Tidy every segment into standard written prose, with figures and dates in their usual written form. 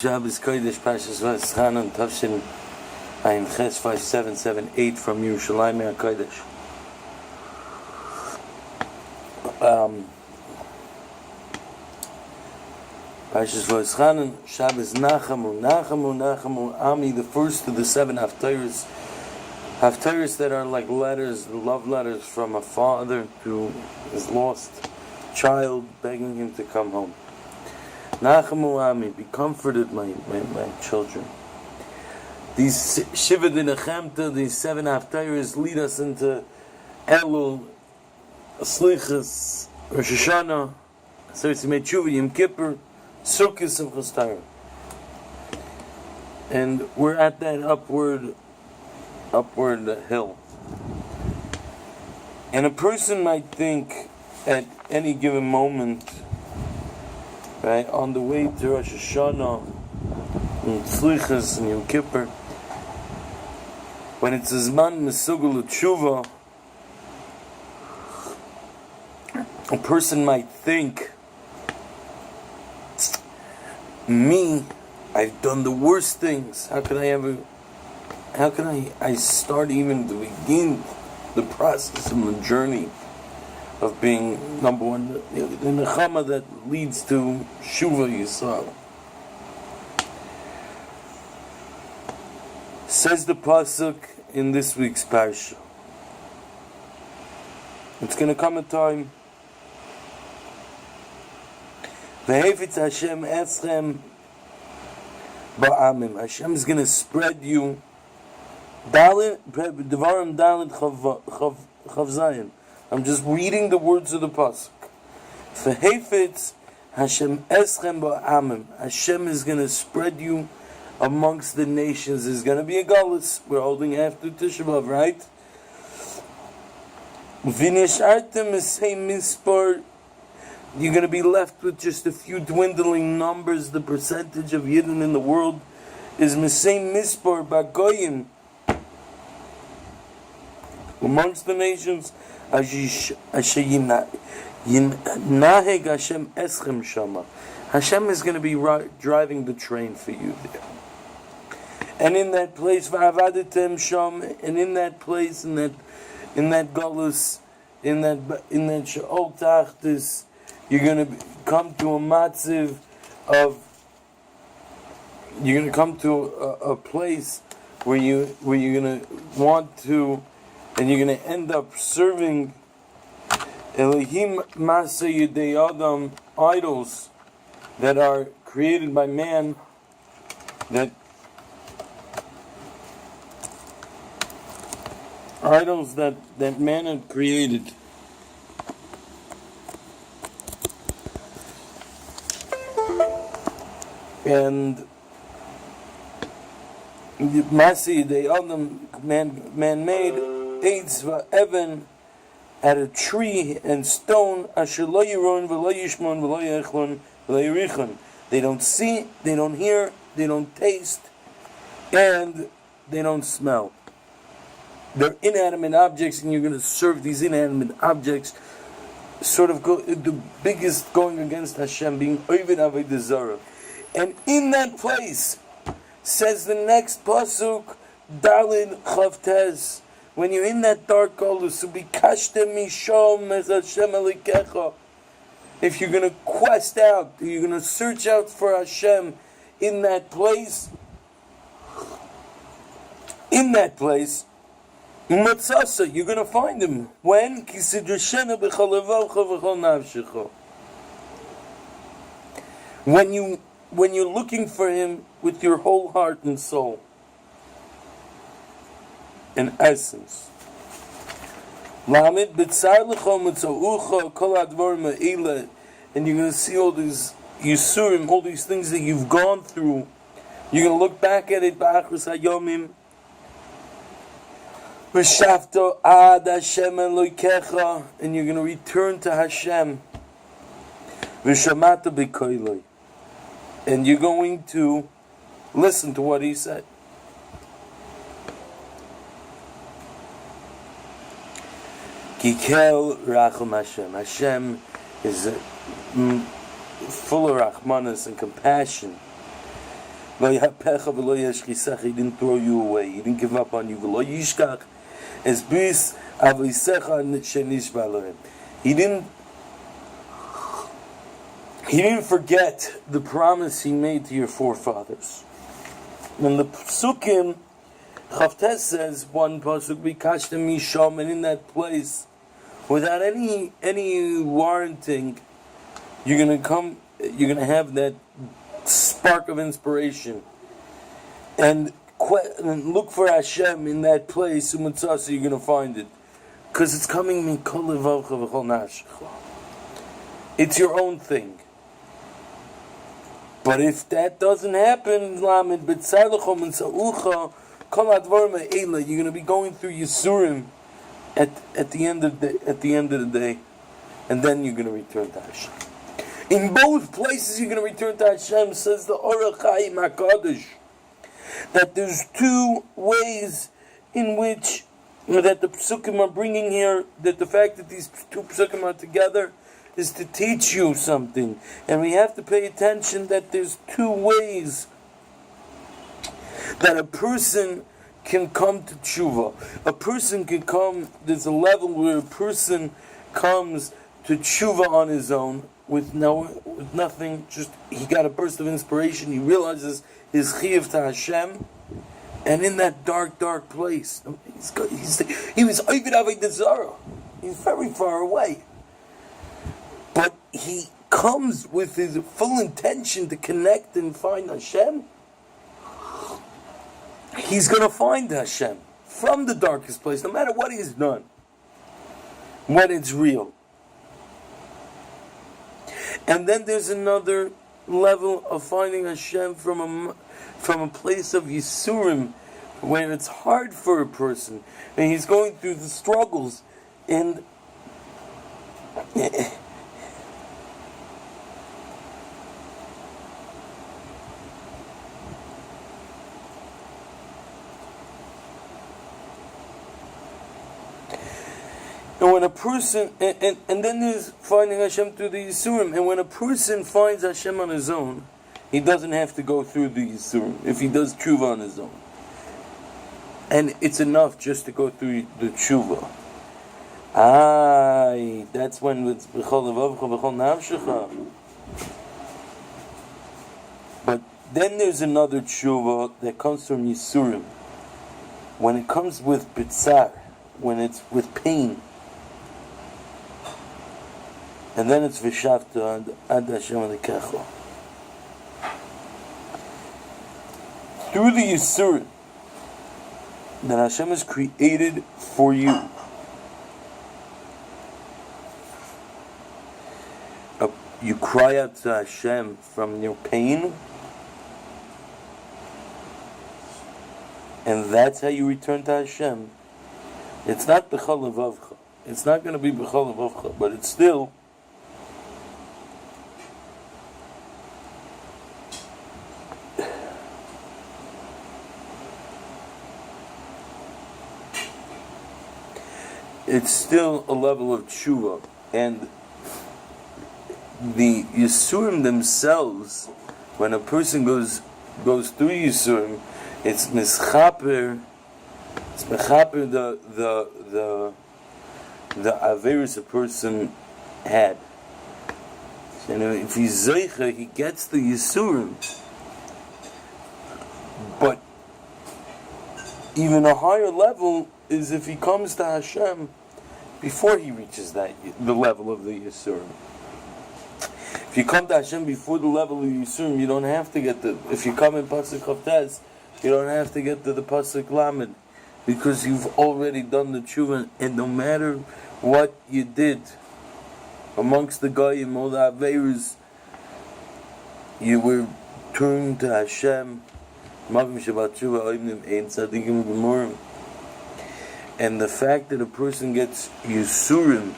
Shabbos Kodesh Parshas Vaeschanan Tavshin Ayin Ches 5778 from Yerushalayim HaKodesh. Parshas Vaeschanan Shabbos Nachamu Ami, the first of the seven Haftarahs that are like letters, love letters from a father to his lost child, begging him to come home. Nachamu Ami, be comforted, my children. These Shiva Dinachemta, these seven Haftarahs lead us into Elul, Slichas, Rosh Hashanah, Seretz Tshuva, Yom Kippur, Sukkot, and Chostara. And we're at that upward hill. And a person might think at any given moment, right, on the way to Rosh Hashanah, and Slichas, and Yom Kippur, when it's a Zman Mesugul Tshuva, a person might think, me, I've done the worst things. How can I start even to begin the process and the journey of being, number one, the nechama that leads to Shuva Yisrael. Says the pasuk in this week's parsha. It's going to come a time. V'hefetz Hashem eschem ba'amim. Hashem is going to spread you. Devarim Dalet Chav Zayin. I'm just reading the words of the pasuk. V'hefetz Hashem eschem ba'amim. Hashem is going to spread you amongst the nations. There's going to be a galus. We're holding after Tisha B'Av, right? V'nishartem esay mispar. You're going to be left with just a few dwindling numbers. The percentage of Yidden in the world is mesay mispar bagoyim. Amongst the nations, Hashem is going to be driving the train for you there. And in that place, and in that place, in that galus, in that she'ol tachtis, you're going to come to a matziv of. You're going to come to a place where you're going to want to, and you're going to end up serving Elohim Masa Yidei Adam, idols that are created by man, idols that man had created. And Masi Yidei Adam, man-made, Eitz va'evan, at a tree and stone, asher lo yiron v'lo yishmon v'lo yechlon v'lo yirichon. They don't see, they don't hear, they don't taste, and they don't smell. They're inanimate objects, and you're going to serve these inanimate objects. Sort of the biggest going against Hashem, being Ovid Avodah Zarah. And in that place, says the next pasuk, Dalid Chavtez, when you're in that dark galus, if you're going to quest out, you're going to search out for Hashem in that place, you're going to find him. When? When you're looking for him with your whole heart and soul. In essence. And you're going to see all these Yisurim, all these things that you've gone through. You're going to look back at it, and you're going to return to Hashem. And you're going to listen to what he said. Kikel Rachum Hashem. Hashem is full of Rachmanis and compassion. Lo yapecha v'lo yeshchisecha. He didn't throw you away. He didn't give up on you. V'lo yishkach es bis avisecha shenishba Elohim. He didn't forget the promise he made to your forefathers. And the Psukim, Chavtes says, one pasuk, Bikashtem misham, and in that place, without any warranting, you're gonna have that spark of inspiration, and look for Hashem in that place. Umatzasa, you're gonna find it, because it's coming min kol levavcha v'chol nafshecha. It's your own thing. But if that doesn't happen, you're going to be going through Yisurim at the end of the day, and then you're going to return to Hashem. In both places, you're going to return to Hashem. Says the Orach Chaim HaKadosh that there's two ways in which that the Psukim are bringing here. That the fact that these two Psukim are together is to teach you something. And we have to pay attention that there's two ways that a person can come to tshuva. A person can come, there's a level where a person comes to tshuva on his own with nothing, just he got a burst of inspiration, he realizes his chiyuv to Hashem, and in that dark place, he was Ovid Avodah Zarah. He's very far away. But he comes with his full intention to connect and find Hashem. He's going to find Hashem from the darkest place, no matter what he's done, when it's real. And then there's another level of finding Hashem from a place of Yisurim, where it's hard for a person, and he's going through the struggles, and when a person, and then there's finding Hashem through the Yisurim, and when a person finds Hashem on his own, he doesn't have to go through the Yisurim, if he does tshuva on his own. And it's enough just to go through the tshuva. That's when it's b'chol levavcha b'chol nafshecha. But then there's another tshuva that comes from Yisurim. When it comes with bitzar, when it's with pain, and then it's v'shavta ad Hashem alekecha. Through the Yisurim that Hashem has created for you, you cry out to Hashem from your pain, and that's how you return to Hashem. It's not b'chol levavcha. It's not going to be b'chol levavcha, but it's still a level of tshuva, and the Yisurim themselves, when a person goes through Yisurim, it's mischaper the averis a person had. You know, if he's zeicha, he gets the Yisurim. But even a higher level is if he comes to Hashem before he reaches the level of the Yisurim. If you come to Hashem before the level of Yisurim, you don't have to get if you come in Pasuk Chavtes, you don't have to get to the Pasuk Lamed, because you've already done the tshuva, and no matter what you did amongst the Goyim, all the Aveirus, you were turned to Hashem. And the fact that a person gets Yisurim,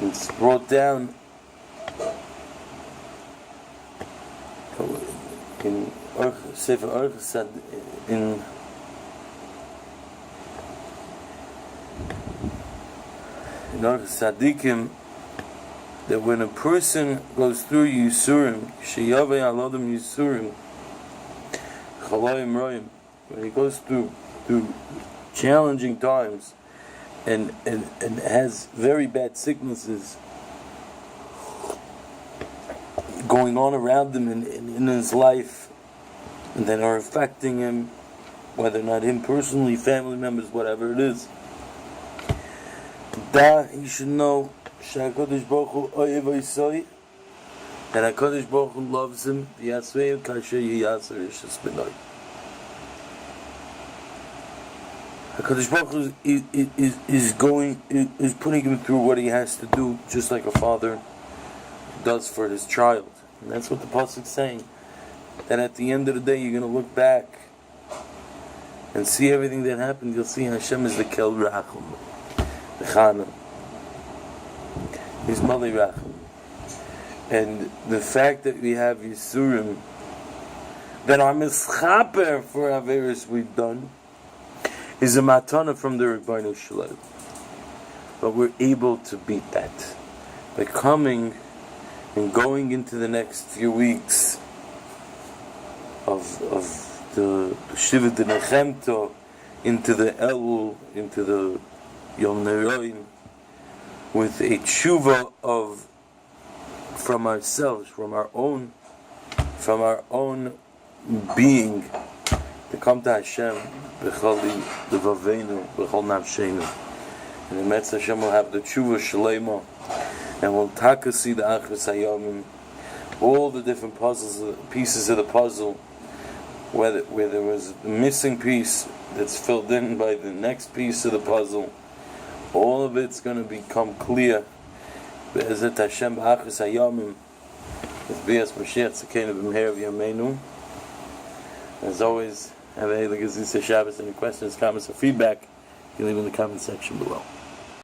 it's brought down in Sefer Orach said in Orach Sadikim that when a person goes through Yisurim, Sheyavei Alodam Yisurim, Chalayim Royim, when he goes through challenging times and has very bad sicknesses going on around him in his life, and that are affecting him, whether or not him personally, family members, whatever it is, that he should know HaKadosh Baruch Hu oyev osai, that HaKadosh Baruch Hu loves him, v'yasveiv kasher yiyaser ishas b'nai. HaKadosh Baruch Hu is putting him through what he has to do, just like a father does for his child. And that's what the pasuk is saying. That at the end of the day, you're going to look back and see everything that happened. You'll see Hashem is the Kel Rachum, the Chana. He's Mali Rachum. And the fact that we have Yisurim that are mischaper for Averis we've done is a matana from the Rebbeinu Shalom. But we're able to beat that by coming and going into the next few weeks of the Shiva de Nechemto, into the Elul, into the Yom Neroim, with a tshuva from ourselves, from our own being, to come to Hashem, b'chol levaveinu, b'chol nafsheinu. And the Metz Hashem will have the tshuva shalema, and we'll takasi the achos hayomim, all the different pieces of the puzzle, where there was a missing piece that's filled in by the next piece of the puzzle. All of it's going to become clear. Be'ezet Hashem b'achos hayomim, with Bias Mashiach Tzekenu b'mher v'yameinu. As always, have a Shabbos. Any questions, comments, or feedback, you can leave in the comment section below.